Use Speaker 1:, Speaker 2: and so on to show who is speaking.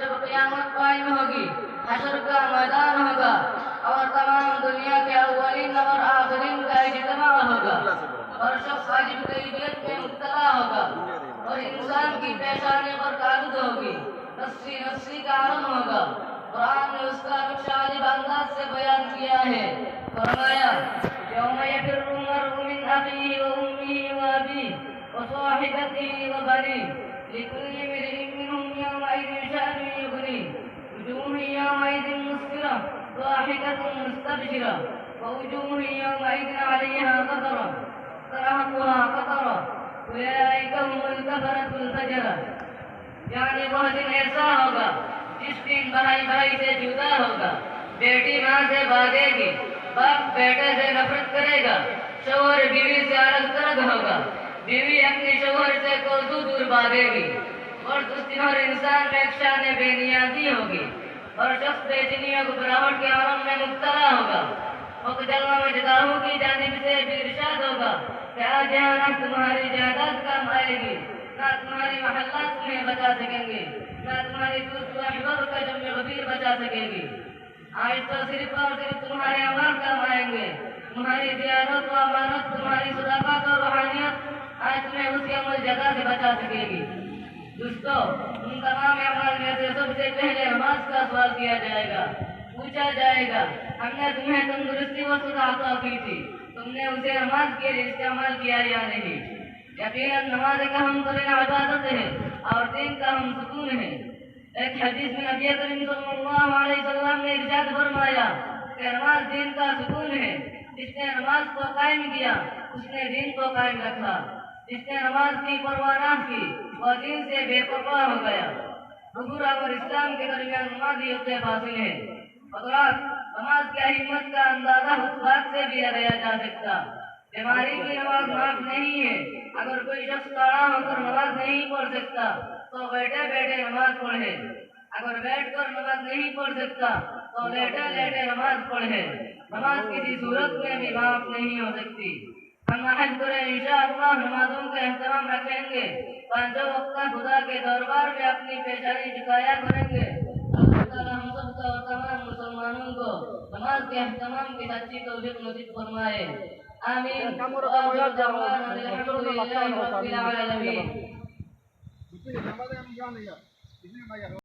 Speaker 1: جب قیامت قائم ہوگی، حشر کا میدان ہوگا اور تمام دنیا کے اولین اور آخرین کا اجتماع ہوگا، اور شخص عجیب کیفیت میں مبتلا ہوگا اور انسان کی پیشانی پر قابض ہوگی، نفسی نفسی کا عالم ہوگا۔ قرآن نے اس کا نقش عجیب انداز سے بیان کیا ہے، فرمایا یوم یفر المرء من اخیہ وامہ وابیہ وصاحبتہ وبنیہ لکل امرئ منہم یومئذ شأن یغنیہ وجوہ یومئذ مسفرہ ضاحکۃ مستبشرہ ووجوہ یومئذ علیہا غبرہ ترہقها قطرہ اولئک هم الکفرۃ الفجرہ۔ یعنی وہ دن ایسا ہوگا جس دن بھائی بھائی سے جدا ہوگا، بیٹی ماں سے بھاگے گی، باپ بیٹے سے نفرت کرے گا، شوہر بیوی سے الگ تھلگ ہوگا، بیوی اپنی شوہر سے کوسوں دور بھاگے گی، اور اس دن ہر انسان میں ایک شان بے نیازی ہوگی اور شخص بے چینی و گھبراہٹ کے عالم میں مبتلا ہوگا۔ وقت جلوہ مجداہوں کی جانب سے بھی ارشاد ہوگا کہ آج یہاں نہ تمہاری جائیداد کام آئے گی، نہ تمہاری محلات تمہیں بچا سکیں گے، نہ تمہاری دوست و احباب کا جمع غفیر بچا سکے گی۔ آج تو صرف اور صرف تمہارے اعمال کام آئیں گے، تمہاری دیانت و امانت، تمہاری صداقت اور روحانیت آج تمہیں اس کے عمل جزا سے بچا سکے گی۔ دوستو، ان تمام اعمال میں سے سب سے پہلے نماز کا سوال کیا جائے گا، پوچھا جائے گا ہم نے تمہیں تندرستی و صحت عطا کی تھی، تم نے اسے نماز کے لیے استعمال کیا یا نہیں؟ یقیناً نماز ایک اہم ترین عبادت ہے اور دین کا ہم سکون ہے۔ ایک حدیث میں نبی کریم صلی اللہ علیہ وسلم نے ارشاد فرمایا کہ نماز دین کا سکون ہے، جس نے نماز کو قائم کیا اس نے دین کو قائم رکھا، جس نے نماز کی پرواہ نہ کی وہ دین سے بے پرواہ ہو گیا۔ حضور اور اسلام کے درمیان نماز یہ فاصل ہے۔ حضرات، نماز کی اہمیت کا اندازہ اس بات سے بھی لگایا جا سکتا، بیماری کی نماز معاف نہیں ہے۔ اگر کوئی شخص کھڑا ہو کر نماز نہیں پڑھ سکتا تو بیٹھے بیٹھے نماز پڑھے، اگر بیٹھ کر نماز نہیں پڑھ سکتا تو لیٹے لیٹے نماز پڑھے۔ نماز کسی صورت میں بھی معاف نہیں ہو سکتی۔ ہم عہد کریں انشاءاللہ نمازوں کا احترام رکھیں گے، پانچوں وقت خدا کے دربار میں اپنی پیشانی جھکایا کریں گے۔ اللہ تعالیٰ ہم سب کو اور تمام مسلمانوں کو نماز کے اہتمام کی سچی توفیق نصیب فرمائے، آمین۔ وآخر دعوانا الحمدللہ رب العالمین۔